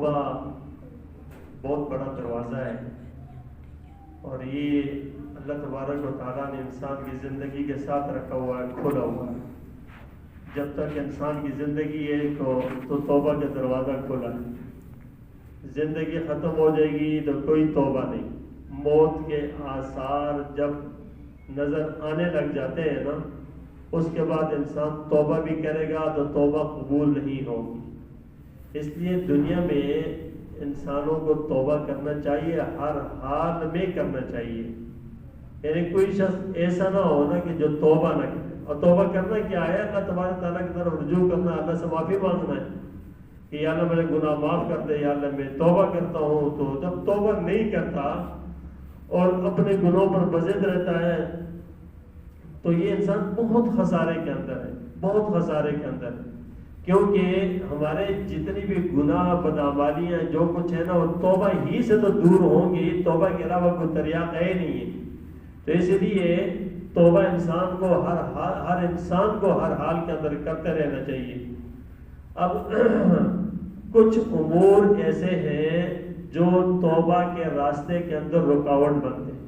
توبہ بہت بڑا دروازہ ہے، اور یہ اللہ تبارک و تعالیٰ نے انسان کی زندگی کے ساتھ رکھا ہوا ہے، کھولا ہوا ہے۔ جب تک انسان کی زندگی ہے تو توبہ کا دروازہ کھولا ہے۔ زندگی ختم ہو جائے گی تو کوئی توبہ نہیں۔ موت کے آثار جب نظر آنے لگ جاتے ہیں نا، اس کے بعد انسان توبہ بھی کرے گا تو توبہ قبول نہیں ہوگی۔ اس لیے دنیا میں انسانوں کو توبہ کرنا چاہیے، ہر حال میں کرنا چاہیے۔ یعنی کوئی شخص ایسا نہ ہو نا کہ جو توبہ نہ کرے۔ اور توبہ کرنا کیا ہے؟ اللہ تبارک تعالیٰ کی طرف رجوع کرنا، اللہ سے معافی مانگنا ہے کہ یا اللہ میرے گناہ معاف کر دے، یا اللہ میں توبہ کرتا ہوں۔ تو جب توبہ نہیں کرتا اور اپنے گناہوں پر بزد رہتا ہے تو یہ انسان بہت خسارے کے اندر ہے، بہت خسارے کے اندر ہے، کیونکہ ہمارے جتنی بھی گناہ بدعمالیاں جو کچھ ہے نا، وہ توبہ ہی سے تو دور ہوں گی، توبہ کے علاوہ کوئی طریقہ ہے نہیں ہے۔ تو اس لیے توبہ انسان کو ہر انسان کو ہر حال کے اندر کرتے رہنا چاہیے۔ اب کچھ امور ایسے ہیں جو توبہ کے راستے کے اندر رکاوٹ بنتے ہیں،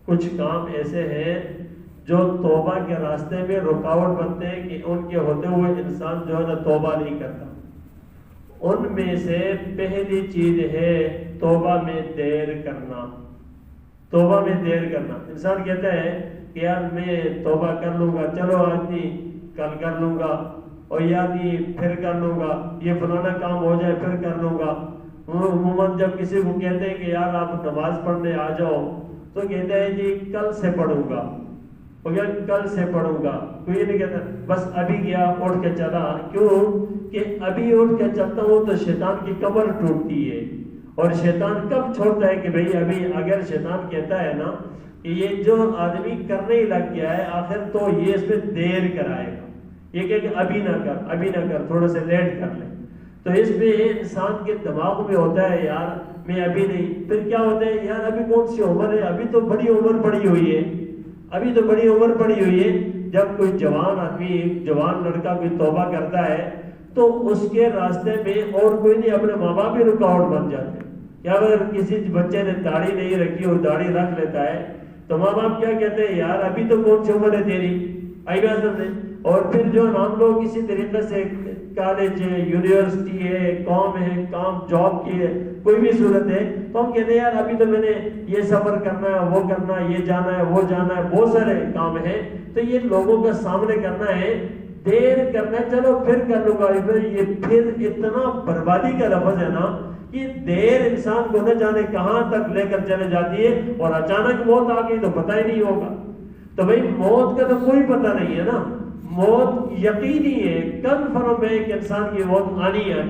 کچھ کام ایسے ہیں جو توبہ کے راستے میں رکاوٹ بنتے ہیں کہ ان کے ہوتے ہوئے انسان جو ہے نا توبہ نہیں کرتا۔ ان میں سے پہلی چیز ہے توبہ میں دیر کرنا۔ توبہ میں دیر کرنا، انسان کہتا ہے کہ یار میں توبہ کر لوں گا، چلو آج نہیں کل کر لوں گا، اور یار نہیں پھر کر لوں گا، یہ فلانا کام ہو جائے پھر کر لوں گا۔ عموماً جب کسی کو کہتے ہیں کہ یار آپ نماز پڑھنے آ جاؤ تو کہتا ہے جی کل سے پڑھوں گا، کل سے پڑھوں گا۔ کوئی یہ نہیں کہتا بس ابھی گیا اٹھ کے چلا، کیوں کہ ابھی اٹھ کے چلتا ہوں تو شیطان کی کمر ٹوٹتی ہے، اور شیطان کب چھوڑتا ہے کہ بھئی ابھی، اگر شیطان کہتا ہے نا کہ یہ جو آدمی کرنے ہی لگ گیا ہے آخر تو یہ اس میں دیر کرائے گا، یہ کہ ابھی نہ کر، ابھی نہ کر، تھوڑا سے لیٹ کر لے، تو اس میں انسان کے دماغ میں ہوتا ہے یار میں ابھی نہیں۔ پھر کیا ہوتا ہے یار ابھی کون سی عمر ہے، ابھی تو بڑی عمر پڑی ہوئی ہے، ابھی تو بڑی عمر پڑی ہوئی ہے۔ جب کوئی جوان آدمی، جوان لڑکا کوئی توبہ کرتا ہے تو اس کے راستے میں اور کوئی نہیں، اپنے ماں باپ بھی رکاوٹ بن جاتے ہیں۔ یا اگر کسی بچے نے داڑھی نہیں رکھی اور داڑھی رکھ لیتا ہے تو ماں باپ کیا کہتے ہیں یار ابھی تو کون سی عمر ہے تیری، آئی۔ اور پھر جو ہم لوگ کسی طریقے سے کالج ہے، یونیورسٹی ہے، کام ہے، کام جاب کی ہے، کوئی بھی صورت ہے، تو ہم کہتے ہیں یار ابھی تو میں نے یہ سفر کرنا ہے، وہ کرنا ہے، یہ جانا ہے، وہ جانا ہے، بہت سارے کام ہیں، تو یہ لوگوں کا سامنے کرنا ہے، دیر کرنا ہے، چلو پھر کر لوں گا۔ یہ پھر اتنا بربادی کا لفظ ہے نا، یہ دیر انسان کو نہ جانے کہاں تک لے کر چلے جاتی ہے، اور اچانک موت آ گئی تو پتہ ہی نہیں ہوگا۔ تو بھئی موت کا تو کوئی پتہ نہیں ہے نا، موت یقینی ہے، کنفرم ہے کہ انسان کی موت آنی ہے،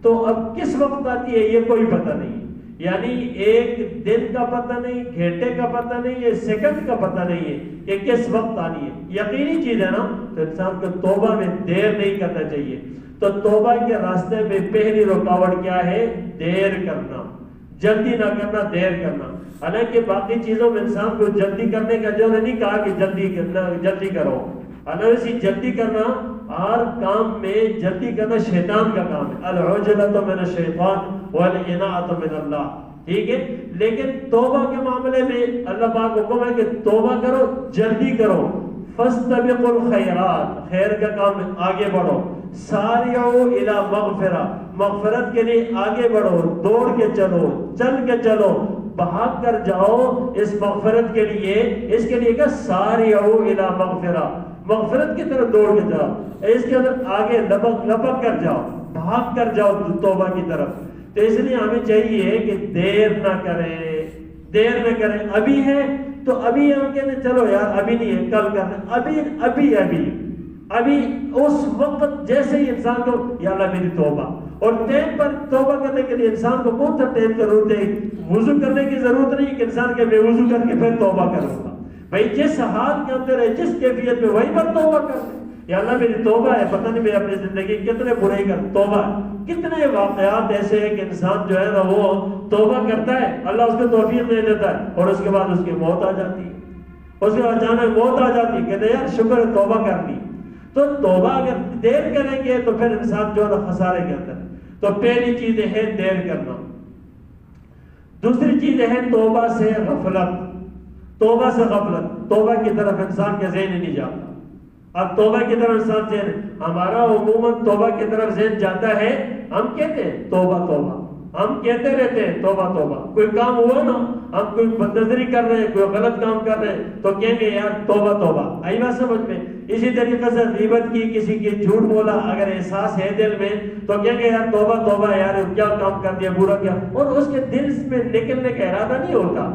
تو اب کس وقت آتی ہے یہ کوئی پتہ نہیں، یعنی ایک دن کا پتہ نہیں، گھنٹے کا پتہ نہیں ہے، سیکنڈ کا پتہ نہیں ہے کہ کس وقت آنی ہے، یقینی چیز ہے نا۔ تو انسان کو توبہ میں دیر نہیں کرنا چاہیے۔ تو توبہ کے راستے میں پہلی رکاوٹ کیا ہے؟ دیر کرنا، جلدی نہ کرنا، دیر کرنا۔ حالانکہ باقی چیزوں میں انسان کو جلدی کرنے کا جو نہیں کہا کہ جلدی کرو، حالانکہ جلدی کرنا ہر کام میں جلدی کرنا شیطان کا کام ہے، العجلۃ من الشیطان والعناۃ من اللہ، ٹھیک ہے۔ لیکن توبہ کے معاملے میں اللہ پاک کو حکم ہے کہ توبہ کرو، جلدی کرو، فاستبقوا الخیرات، خیر کا کام میں آگے بڑھو، سارعوا الی مغفرہ، مغفرت کے لیے آگے بڑھو، دوڑ کے چلو، چل کے چلو، بھاگ کر جاؤ اس مغفرت کے لیے۔ اس کے لیے کہ سارعوا الی مغفرہ، مغفرت کی طرف دوڑ کے جاؤ، اس کے اندر آگے لپک کر جاؤ، بھاگ کر جاؤ توبہ کی طرف۔ تو اس لیے ہمیں چاہیے کہ دیر نہ کریں، دیر نہ کریں۔ ابھی ہے تو ابھی ہم کہتے ہیں چلو یار ابھی نہیں ہے، کل کرنا، ابھی اس وقت جیسے ہی انسان کو یا اللہ میری توبہ، اور ٹائم پر توبہ کرنے کے لیے انسان کو کون سا ٹائم کی ضرورت ہے؟ وضو کرنے کی ضرورت نہیں کہ انسان کے میں وضو کر کے پھر توبہ کروں گا۔ بھائی جس حال کے اندر ہے، جس کیفیت میں، وہی پر توبہ کر دیں۔ یا اللہ میری توبہ ہے، پتہ نہیں میں اپنی زندگی کتنے برے کر توبہ، کتنے واقعات ایسے ہیں کہ انسان جو ہے نا وہ توبہ کرتا ہے، اللہ اس کو توفیق دے دیتا ہے، اور اس کے بعد اس کی موت آ جاتی ہے، اس کے بعد اچانک موت آ جاتی ہے، کہتے ہیں یار شکر ہے توبہ کر لی۔ تو توبہ اگر دیر کریں گے تو پھر انسان جو ہے نا خسارے کے اندر۔ تو پہلی چیز ہے دیر کرنا. دوسری چیز ہے توبہ سے غفلت. توبہ سے غفلت، توبہ کی طرف انسان کا ذہن نہیں جاتا. اب توبہ کی طرف انسان ذہن، ہمارا عموماً توبہ کی طرف ذہن جاتا ہے، ہم کہتے ہیں توبہ توبہ، ہم کہتے رہتے ہیں توبہ توبہ. کوئی کام ہوا نا، ہم کوئی بدنظری کر رہے ہیں، کوئی غلط کام کر رہے ہیں تو کہیں گے یار توبہ توبہ. آئی بات سمجھ میں؟ اسی طریقے سے غیبت کی، کسی کی جھوٹ بولا، اگر احساس ہے دل میں تو کہیں گے یار توبہ توبہ، یار کیا کام کر دیا، برا کیا. اور اس کے دل میں نکلنے کا ارادہ نہیں ہوتا،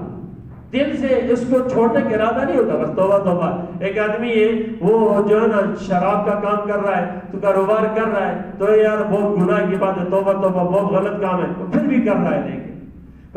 دل سے اس کو چھوڑنے کا ارادہ نہیں ہوتا، بس توبہ توبہ. ایک آدمی ہے وہ جو ہے نا شراب کا کام کر رہا ہے، تو کاروبار کر رہا ہے، تو یار بہت گناہ کی بات ہے، توبہ توبہ بہت غلط کام ہے، تو پھر بھی کر رہا ہے. لیکن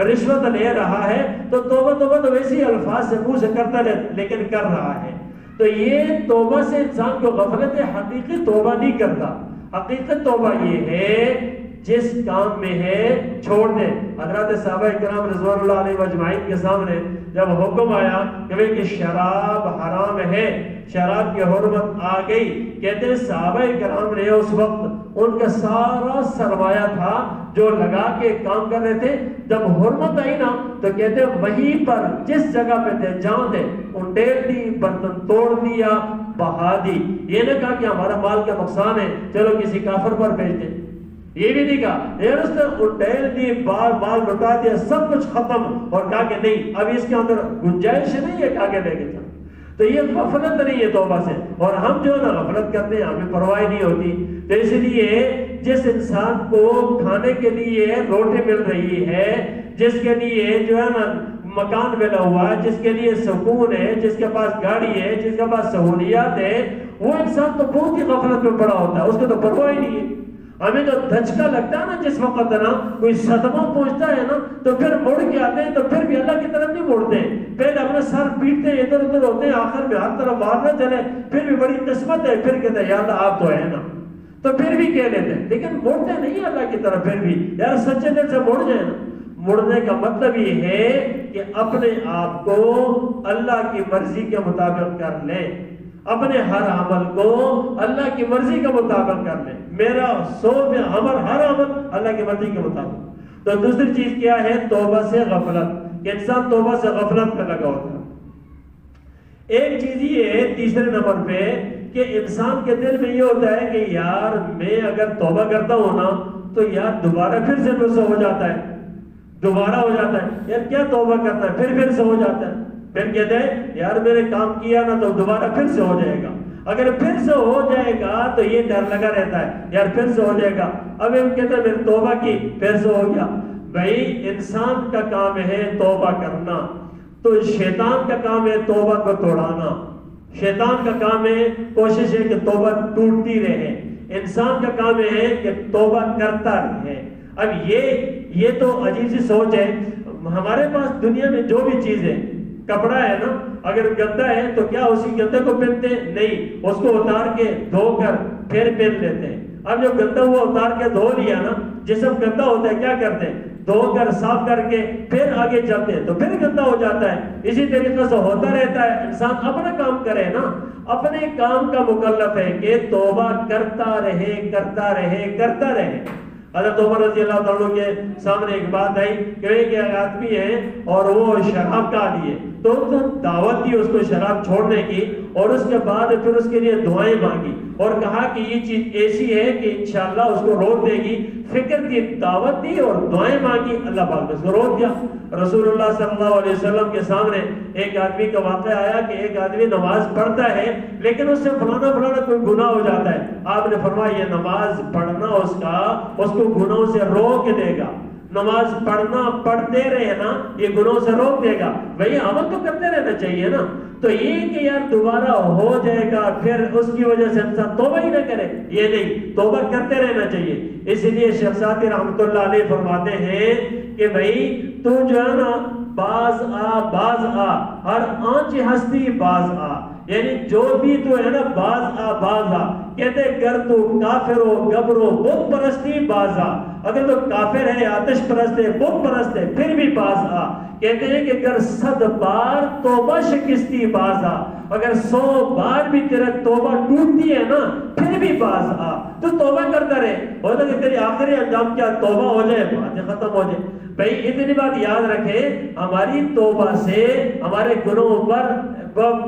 رشوت لے رہا ہے تو توبہ توبہ تو ویسے ہی الفاظ سے منہ سے کرتا ہے لیکن کر رہا ہے. تو یہ توبہ سے انسان کو غفلت ہے، حقیقی توبہ نہیں کرتا. حقیقت توبہ یہ ہے جس کام میں ہے چھوڑ دے. حضرات صحابہ کرام رضوان اللہ علیہ اجمعین کے سامنے جب حکم آیا کہ شراب حرام ہے، شراب کی حرمت آ گئی، کہتے ہیں صحابہ کرام نے اس وقت ان کا سارا سرمایہ تھا جو لگا کے کام کر رہے تھے، جب حرمت آئی نا تو کہتے ہیں وہیں پر جس جگہ پہ تھے جہاں تھے انڈیل دی، برتن توڑ دیا، بہا دی. یہ نہ کہا کہ ہمارا مال کا نقصان ہے چلو کسی کافر پر بھیج دیں، یہ بھی نہیں کہا. یار اس نے انڈیل دی، مال لٹا دیا، سب کچھ ختم، اور کہا کہ نہیں اب اس کے اندر گنجائش نہیں ہے، کہا کہ لے کے چل. تو یہ غفلت نہیں ہے توبہ سے. اور ہم جو ہے نا غفلت کرتے ہیں، ہمیں پرواہ نہیں ہوتی. تو اس لیے جس انسان کو کھانے کے لیے روٹی مل رہی ہے، جس کے لیے جو ہے نا مکان ملا ہوا ہے، جس کے لیے سکون ہے، جس کے پاس گاڑی ہے، جس کے پاس سہولیات ہے، وہ انسان تو بہت ہی غفلت میں پڑا ہوتا ہے، اس کو تو پرواہ ہی نہیں ہے. ہمیں تو دھچکا لگتا ہے نا جس وقت نا کوئی صدمہ پہنچتا ہے نا تو پھر مڑ کے آتے ہیں، تو پھر بھی اللہ کی طرف نہیں مڑتے ہیں، پہلے اپنا سر پیٹتے ہیں، ادھر ادھر ہوتے ہیں، آخر میں ہر طرف باہر نہ چلے، پھر بھی بڑی قسمت ہے، پھر کہتے ہیں یا اللہ آپ تو ہے نا، تو پھر بھی کہہ لیتے ہیں، لیکن مڑتے نہیں اللہ کی طرف. پھر بھی یار سچے دل سے مڑ جائیں نا. مڑنے کا مطلب یہ ہے کہ اپنے آپ کو اللہ کی مرضی کے مطابق کر لیں، اپنے ہر عمل کو اللہ کی مرضی کے مطابق کر لیں. میرا ہر عمل اللہ کی مرضی کے مطابق. تو دوسری چیز کیا ہے؟ توبہ سے غفلت، کہ انسان توبہ سے غفلت میں لگا ہوتا ہے. ایک چیز یہ ہے تیسرے نمبر پہ کہ انسان کے دل میں یہ ہوتا ہے کہ یار میں اگر توبہ کرتا ہوں نا تو یار دوبارہ پھر سے مجھ سے ہو جاتا ہے، دوبارہ ہو جاتا ہے. یار کیا توبہ کرتا ہے پھر سے ہو جاتا ہے. پھر کہتے ہیں یار میں نے کام کیا نا تو دوبارہ پھر سے ہو جائے گا. اگر پھر سے ہو جائے گا تو یہ ڈر لگا رہتا ہے یار پھر سے ہو جائے گا. اب ہم کہتے ہیں میں نے توبہ کی پھر سے ہو گیا. بھائی انسان کا کام ہے توبہ کرنا، تو شیطان کا کام ہے توبہ کو توڑانا. شیطان کا کام ہے، کوشش ہے کہ توبہ ٹوٹتی رہے. انسان کا کام ہے کہ توبہ کرتا رہے. اب یہ تو عجیب سی سوچ ہے. ہمارے پاس دنیا میں جو بھی چیز ہے، کپڑا ہے نا، اگر گندا ہے تو کیا اسی گندے کو پہنتے ہیں؟ نہیں، اس کو اتار کے دھو کر پھر پہن لیتے ہیں. اب جو گندا ہوا اتار کے دھو لیا نا، جسم گندا ہوتا ہے کیا کرتے ہیں؟ دھو کر صاف کر کے پھر آگے چلتے ہیں تو پھر گندا ہو جاتا ہے. اسی طریقے سے ہوتا رہتا ہے. انسان اپنا کام کرے نا، اپنے کام کا مکلف ہے کہ توبہ کرتا رہے کرتا رہے کرتا رہے. حضرت عمر رضی اللہ تعالیٰ کے سامنے ایک بات آئی کہ ایک آدمی ہے اور وہ شراب کا عادی ہے، تو دعوت دی اس کو شراب چھوڑنے کی، اور اس کے بعد پھر اس کے لیے دعائیں مانگی اور کہا کہ یہ چیز ایسی ہے کہ انشاءاللہ اس کو روک دے گی. فکر کی دعوت دی اور دعائیں مانگی، اللہ پاک نے اس کو روک دیا. رسول اللہ صلی اللہ علیہ وسلم کے سامنے ایک آدمی کا واقعہ آیا کہ ایک آدمی نماز پڑھتا ہے لیکن اس سے فلانا کوئی گناہ ہو جاتا ہے. آپ نے فرمایا یہ نماز پڑھنا اس کو گناہوں سے روک دے گا. نماز پڑھتے رہنا یہ گناہوں سے روک دے گا. بھئی عمل تو کرتے رہنا چاہیے نا. تو یہ کہ یار دوبارہ ہو جائے گا پھر اس کی وجہ سے انسان توبہ ہی نہ کرے، یہ نہیں، توبہ کرتے رہنا چاہیے. اسی لیے شیخ سعدی رحمۃ اللہ علیہ فرماتے ہیں کہ بھئی تو جو ہے نا باز آ ہر آنچ ہستی باز آ، یعنی جو بھی تو ہے نا باز آ. کہتے گر تو کافر ہو گبرو بت پرستی باز آ. اگر تو کافر ہے، آتش پرست ہے، بت پرست ہے، پھر بھی باز آ. کہتے ہیں کہ گر صد بار توبہ شکستی باز آ. اگر 100 بار بھی تیرا توبہ ٹوٹتی ہے نا پھر بھی باز آ، تو توبہ کرتا رہے، ہو کہ تیری آخری انجام کیا توبہ ہو جائے، باتیں ختم ہو جائے۔ بھائی اتنی بات یاد رکھیں، ہماری توبہ سے ہمارے گناہوں پر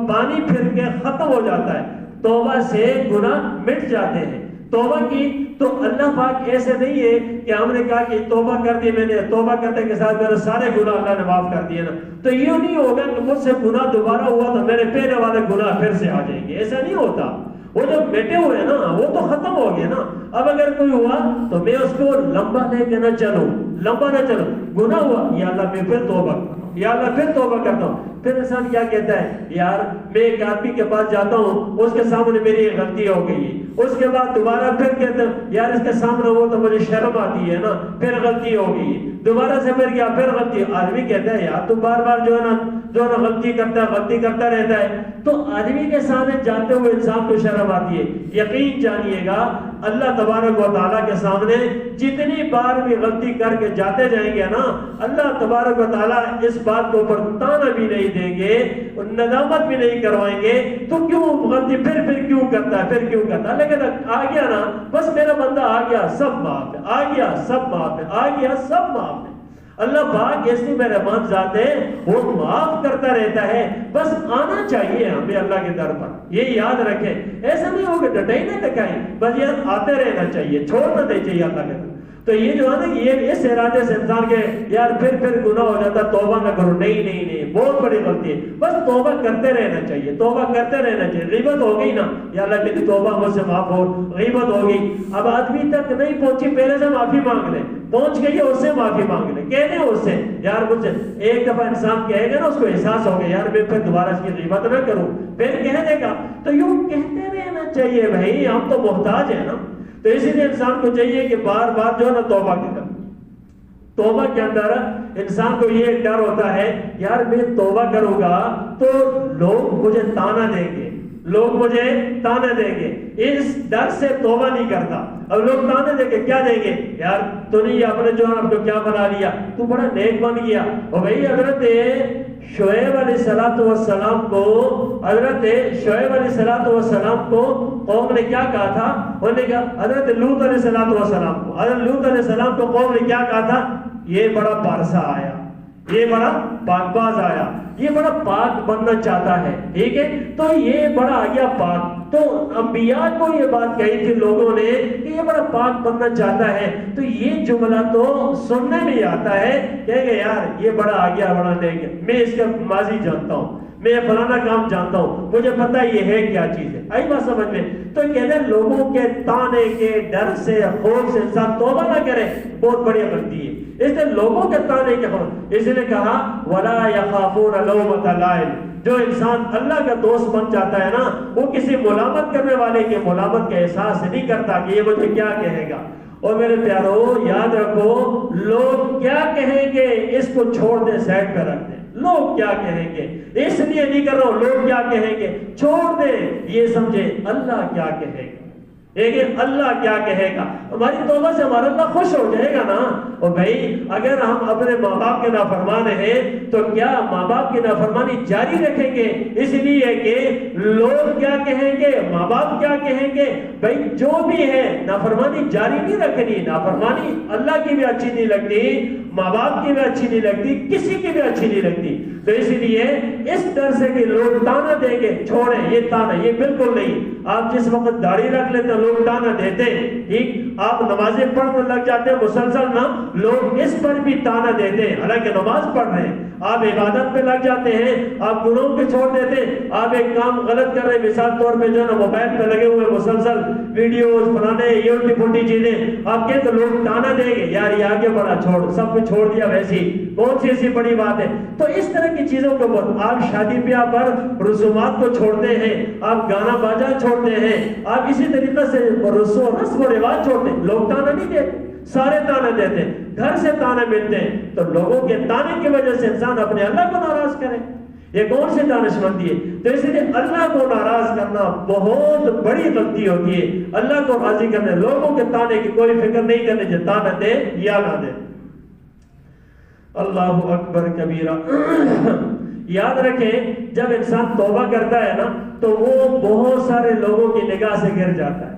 پانی پھر کے ختم ہو جاتا ہے، توبہ سے گناہ مٹ جاتے ہیں۔ توبہ کی تو اللہ پاک ایسے نہیں ہے کہ ہم نے کہا کہ توبہ کر دی میں نے، توبہ کرنے کے ساتھ میرے سارے گناہ اللہ نے معاف کر دیے نا، تو یہ نہیں ہوگا کہ مجھ سے گناہ دوبارہ ہوا تو میرے پہلے والے گناہ پھر سے آ جائیں گے، ایسا نہیں ہوتا۔ وہ جو مٹے ہوئے نا وہ تو ختم ہو گئے نا۔ اب اگر کوئی ہوا تو میں اس کو لمبا لے کے نہ چلوں، لمبا نہ چلوں، گناہ ہوا یا اللہ میں پھر توبہ کرتا ہوں، یا اللہ پھر توبہ کرتا ہوں۔ پھر انسان کیا کہتا ہے، یار میں ایک آدمی کے پاس جاتا ہوں، اس کے سامنے میری ایک غلطی ہو گئی ہے، اس کے بعد دوبارہ پھر کہتا ہوں یار اس کے سامنے ہو تو مجھے شرم آتی ہے نا، پھر غلطی ہو گئی، دوبارہ سے پھر کیا پھر غلطی۔ آدمی کہتا ہے یار تو بار بار جو ہے نا غلطی کرتا رہتا ہے، تو آدمی کے سامنے جاتے ہوئے انسان کو شرم آتی ہے۔ یقین جانیے گا اللہ تبارک و تعالیٰ کے سامنے جتنی بار بھی غلطی کر کے جاتے جائیں گے نا، اللہ تبارک و تعالیٰ اس بات کے اوپر تانا بھی نہیں دیں گے، ندامت بھی نہیں کروائیں گے تو کیوں غلطی پھر کیوں کرتا ہے، لیکن آ گیا نا بس میرا بندہ آ گیا سب معاف ہے، آ گیا سب معاف ہے، آ گیا سب معاف ہے۔ اللہ پاک ایسی مہربان ذات ہے، وہ معاف کرتا رہتا ہے، بس آنا چاہیے ہمیں اللہ کے در پر، یہ یاد رکھیں۔ ایسا نہیں ہوگا ڈٹائی نہ ٹکائیں، بس یہ آتے رہنا چاہیے، چھوڑنا نہیں چاہیے اللہ کے در۔ تو یہ جو ہے نا یہ اس ارادے سے انسان کے یار پھر گناہ ہو جاتا توبہ نہ کرو، نہیں بہت بڑی غلطی ہے، بس توبہ کرتے رہنا چاہیے، توبہ کرتے رہنا چاہیے۔ غیبت ہو گئی نا، یا اللہ میری توبہ مجھ سے معاف ہو، غیبت ہو گئی، اب آدمی تک نہیں پہنچی پہلے سے معافی مانگ لے، پہنچ گئی ہے اس سے معافی مانگ لے، کہہ دیں اس سے یار مجھ سے ایک دفعہ انسان کہے گا نا، اس کو احساس ہو گیا یار میں پھر دوبارہ اس کی غیبت نہ کروں، پھر کہہ دے گا، تو یوں کہتے رہنا چاہیے بھائی، ہم تو محتاج ہیں نا۔ تو اسی لیے انسان کو چاہیے کہ بار بار جو ہے نا توبہ کرے۔ توبہ کے اندر انسان کو یہ ڈر ہوتا ہے یار میں توبہ کروں گا تو لوگ مجھے تانا دیں گے، لوگ مجھے تانا دیں گے، اس ڈر سے توبہ نہیں کرتا۔ اب لوگ تانے دیں گے، کیا دیں گے، یار تو نہیں اپنے جو آپ کو کیا بنا لیا، تو بڑا نیک بن گیا۔ اور بھائی حضرت شعیب علیہ السلام کو قوم نے کیا کہا تھا، انہوں نے کہا حضرت لوط علیہ السلام کو قوم نے کیا کہا تھا، یہ بڑا پارسا آیا، یہ بڑا پاک باز آیا، یہ بڑا پاک بننا چاہتا ہے، ٹھیک ہے، تو یہ بڑا آ گیا پاک۔ تو انبیاء کو یہ بات کہی تھی لوگوں نے کہ یہ بڑا پاک بننا چاہتا ہے، تو یہ جملہ تو سننے میں آتا ہے، کہیں گے یار یہ بڑا آ گیا، بڑا نیک ہے، میں اس کا ماضی جانتا ہوں، میں فلانا کام جانتا ہوں، مجھے پتا یہ ہے کیا چیز ہے، آئی بات سمجھ میں۔ تو کہتے ہیں لوگوں کے تانے کے ڈر سے خوف سے انسان توبہ نہ کرے، بہت بڑی غلطی ہے۔ اس نے لوگوں کے تانے کے خوف، اس نے کہا وَلَا يَخَافُونَ لَوْمَةَ لَائِمٍ، جو انسان اللہ کا دوست بن جاتا ہے نا، وہ کسی ملامت کرنے والے کے ملامت کا احساس نہیں کرتا کہ یہ مجھے کیا کہے گا۔ اور میرے پیارو یاد رکھو، لوگ کیا کہیں گے اس کو چھوڑ دیں، سائڈ پہ رکھ دیں، لوگ کیا کہیں گے اس لیے نہیں کر رہا ہوں، لوگ کیا کہیں گے چھوڑ دیں، یہ سمجھے اللہ کیا کہے گا، اللہ کیا کہے گا۔ ہماری توبہ سے ہمارا اللہ خوش ہو جائے گا نا۔ اور بھائی اگر ہم اپنے ماں باپ کے نافرمان ہیں تو کیا ماں باپ کی نافرمانی جاری رکھیں گے اس لیے کہ لوگ کیا کہیں گے، ماں باپ کیا کہیں گے؟ بھائی جو بھی ہے نافرمانی جاری نہیں رکھنی، نافرمانی اللہ کی بھی اچھی نہیں لگتی، ماں باپ کی بھی اچھی نہیں لگتی، کسی کی بھی اچھی نہیں لگتی۔ تو اسی لیے اس ڈر سے کہ لوگ تانا دیں گے، چھوڑیں یہ تانا، یہ بالکل نہیں۔ آپ جس وقت داڑھی رکھ لیتے ہیں لوگ تانا دیتے ہیں، ٹھیک، آپ نمازیں پڑھنے لگ جاتے ہیں مسلسل نا، لوگ اس پر بھی تانا دیتے ہیں حالانکہ نماز پڑھ رہے ہیں۔ آپ عبادت پہ لگ جاتے ہیں، آپ گناہوں پہ چھوڑ دیتے ہیں، آپ ایک کام غلط کر رہے ہیں، مثال طور پہ جو ہے نا موبائل پہ لگے ہوئے مسلسل ویڈیوز بنانے، یہ الٹی پھلٹی چیزیں، آپ کہتے ہیں لوگ تانا دیں گے، یار یہ آگے بڑھا، چھوڑ، سب کچھ چھوڑ دیا، ویسی کون سی ایسی بڑی بات ہے۔ تو اس طرح کی چیزوں کے اوپر آپ شادی بیاہ پر رسومات کو چھوڑتے ہیں، آپ گانا باجا چھوڑتے ہیں، آپ اسی طریقے سے رسم و رواج چھوڑتے ہیں، لوگ تانا نہیں دیتے، سارے تانے دیتے ہیں، گھر سے تانے ملتے ہیں۔ تو لوگوں کے تانے کی وجہ سے انسان اپنے اللہ کو ناراض کرے، یہ کون سی دانش مندی ہے؟ تو اس لیے اللہ کو ناراض کرنا بہت بڑی غلطی ہوتی ہے۔ اللہ کو راضی کرنے، لوگوں کے تانے کی کوئی فکر نہیں کرنے، جو تانا دے یا نہ دے۔ اللہ اکبر کبیرہ۔ یاد رکھیں جب انسان توبہ کرتا ہے نا تو وہ بہت سارے لوگوں کی نگاہ سے گر جاتا ہے،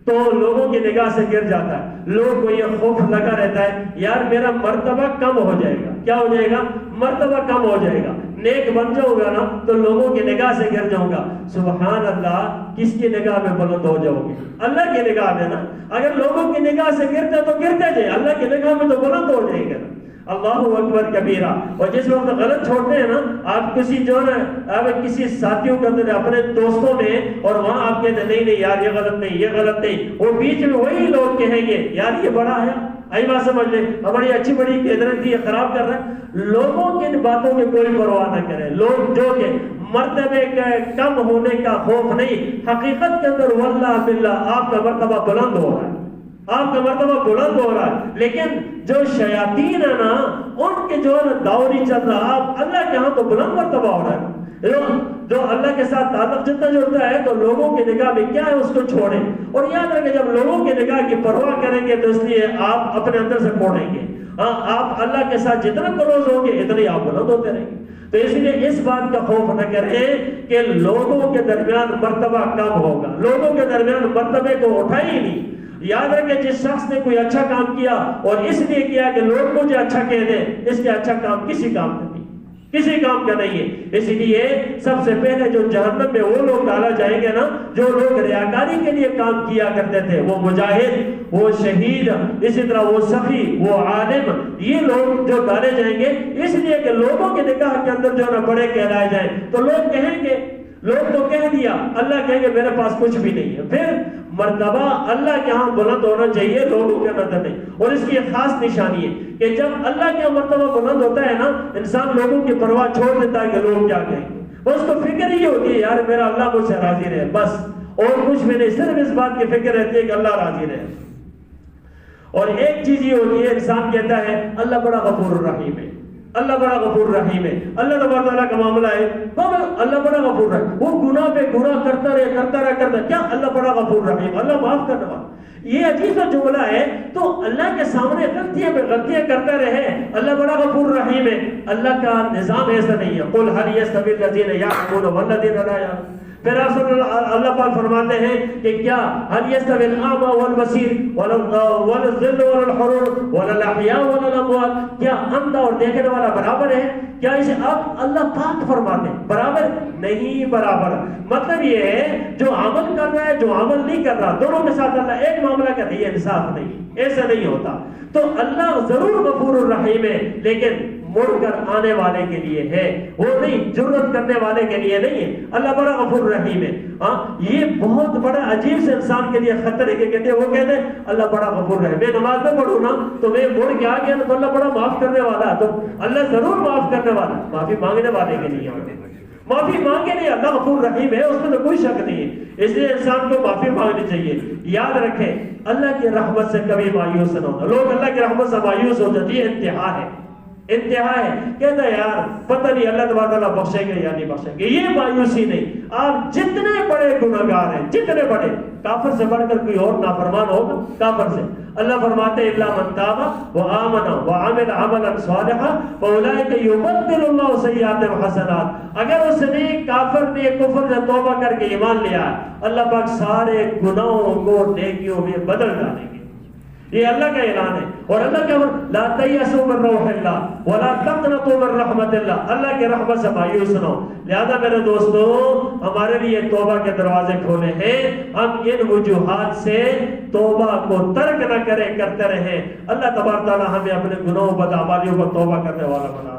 تو لوگوں کی نگاہ سے گر جاتا ہے، لوگ کو یہ خوف لگا رہتا ہے یار میرا مرتبہ کم ہو جائے گا، کیا ہو جائے گا؟ مرتبہ کم ہو جائے گا، نیک بن جاؤں گا نا تو لوگوں کی نگاہ سے گر جاؤں گا۔ سبحان اللہ، کس کی نگاہ میں بلند ہو جاؤ گے؟ اللہ کی نگاہ میں نا۔ اگر لوگوں کی نگاہ سے گرتے تو گرتے جائے، اللہ کی نگاہ میں تو بلند ہو جائے گا نا۔ اللہ اکبر کبیرہ۔ اور جس وقت غلط چھوڑتے ہیں نا، آپ کسی جو ہے آپ کسی ساتھیوں کے اندر اپنے دوستوں میں، اور وہاں آپ کہتے ہیں نہیں نہیں یار یہ غلط نہیں، یہ غلط نہیں، وہ بیچ میں وہی لوگ کہیں گے یار یہ بڑا ہے، آئی بات سمجھ لیں، ہماری اچھی بڑی قدرت تھی یہ خراب کر رہا ہے۔ لوگوں کی باتوں کی کوئی پرواہ نہ کریں، لوگ جو کہ مرتبے کے کم ہونے کا خوف نہیں، حقیقت کے اندر واللہ باللہ آپ کا مرتبہ بلند ہو رہا ہے، آپ کا مرتبہ بلند ہو رہا ہے۔ لیکن جو شیاطین ہے نا ان کے جو داؤ نہیں چل رہا، آپ اللہ کے ہاں تو بلند مرتبہ ہو رہا ہے۔ جو اللہ کے ساتھ تعلق جتنا جڑتا ہے تو لوگوں کی نگاہ میں کیا ہے اس کو چھوڑیں، اور یاد رکھیں جب لوگوں کی نگاہ کی پرواہ کریں گے تو اس لیے آپ اپنے اندر سے پھوڑیں گے۔ ہاں، آپ اللہ کے ساتھ جتنا کلوز ہوں گے اتنے آپ بلند ہوتے رہیں گے۔ تو اس لیے اس بات کا خوف نہ کریں کہ لوگوں کے درمیان مرتبہ کم ہوگا، لوگوں کے درمیان مرتبے کو اٹھا ہی نہیں۔ یاد رکھیں جس شخص نے کوئی اچھا کام کیا اور اس لیے کیا کہ لوگ مجھے اچھا کہہ دیں، اس کے اچھا کام کسی کام کا نہیں، کسی کام کا نہیں ہے۔ اس لیے سب سے پہلے جو جہنم میں وہ لوگ ڈالا جائیں گے نا جو لوگ ریاکاری کے لیے کام کیا کرتے تھے، وہ مجاہد، وہ شہید، اسی طرح وہ سخی، وہ عالم، یہ لوگ جو ڈالے جائیں گے اس لیے کہ لوگوں کے نگاہ کے اندر جو ہے نا بڑے کہلائے جائیں۔ تو لوگ کہیں گے، لوگ تو کہہ دیا، اللہ کہیں گے میرے پاس کچھ بھی نہیں ہے۔ پھر مرتبہ اللہ کے ہاں بلند ہونا چاہیے، لوگوں کے نظر نہیں۔ اور اس کی ایک خاص نشانی ہے کہ جب اللہ کے مرتبہ بلند ہوتا ہے نا، انسان لوگوں کی پرواہ چھوڑ دیتا ہے کہ لوگ کیا کہیں گے۔ اس کو فکر ہی ہوتی ہے یار میرا اللہ مجھ سے راضی رہے، بس اور کچھ بھی نہیں، صرف اس بات کی فکر رہتی ہے کہ اللہ راضی رہے۔ اور ایک چیز یہ ہوتی ہے، انسان کہتا ہے اللہ بڑا غفور الرحیم ہے، اللہ بڑا غفور رحیم ہے، اللہ تبارک تعالیٰ کا معاملہ ہے اللہ بڑا غفور رحیم، وہ گناہ پہ گناہ کرتا رہے کیا اللہ بڑا غفور رحیم، اللہ معاف کرنے والا۔ یہ عجیب سا جملہ ہے، تو اللہ کے سامنے غلطیاں پہ غلطیاں کرتا رہے، اللہ بڑا غفور رحیم ہے۔ اللہ کا نظام ایسا نہیں ہے، قل هل يستوي الذين يعلمون والذين لا يعلمون۔ پھر اللہ پاک فرماتے ہیں کہ کیا هل يستوي الأعمى والبصير ولا الظل ولا الحرور ولا الأحياء ولا الأموات، کیا اندھا اور دیکھنے والا برابر ہے؟ کیا اسے اب اللہ پاک فرماتے ہیں برابر نہیں، برابر مطلب یہ ہے جو عمل کر رہا ہے جو عمل نہیں کر رہا، دونوں کے ساتھ اللہ ایک معاملہ کرتے ہیں، یہ انصاف نہیں، ایسا نہیں ہوتا۔ تو اللہ ضرور غفور الرحیم ہے، لیکن مڑ کر آنے والے کے لیے ہے، وہ نہیں جرت کرنے والے کے لیے نہیں ہے۔ اللہ بڑا غفور رحیم ہے۔ ہاں، یہ بہت بڑا عجیب سے انسان کے لیے خطر ہے کہ کہتے ہیں، وہ کہتے ہیں اللہ بڑا غفور رحیم، میں نماز میں پڑھوں نا تو میں مڑ کے آ گیا تو اللہ بڑا معاف کرنے والا ہے، تو اللہ ضرور معاف کرنے والا، معافی مانگنے والے کے لیے، معافی مانگے نہیں، اللہ غفور رحیم ہے، اس میں تو کوئی شک نہیں ہے۔ اس لیے انسان کو معافی مانگنی چاہیے۔ یاد رکھیں اللہ کی رحمت سے کبھی مایوس نہ ہونا، لوگ اللہ کی رحمت سے مایوس ہو جاتی ہے، انتہا ہے، انتہا ہے، کہتا ہے یار پتہ نہیں اللہ تبارک تعالیٰ بخشے گے یا نہیں بخشے گے، یہ مایوسی نہیں۔ آپ جتنے بڑے گناہگار ہیں، جتنے بڑے، کافر سے بڑھ کر کوئی اور نافرمان ہوگا کافر سے؟ اللہ فرماتے ہیں الا من تاب وآمن وعمل عملا صالحا فاولئک یبدل اللہ سیئاتہم حسنات۔ اگر اس نے کافر نے کفر سے توبہ کر کے ایمان لیا، اللہ پاک سارے گناہوں کو نیکیوں میں بدل ڈالیں گے۔ یہ اللہ کا اعلان ہے۔ اور اللہ کیا لا تیأسوا من روح اللہ ولا تقنطوا من رحمت اللہ، اللہ کے رحمت سے مایوس نہ ہو۔ لہذا میرے دوستو، ہمارے لیے توبہ کے دروازے کھولے ہیں، ہم ان وجوہات سے توبہ کو ترک نہ کریں، کرتے رہیں۔ اللہ تبارک تعالی ہمیں اپنے گناہوں بدعمالیوں پر توبہ کرنے والا بنا۔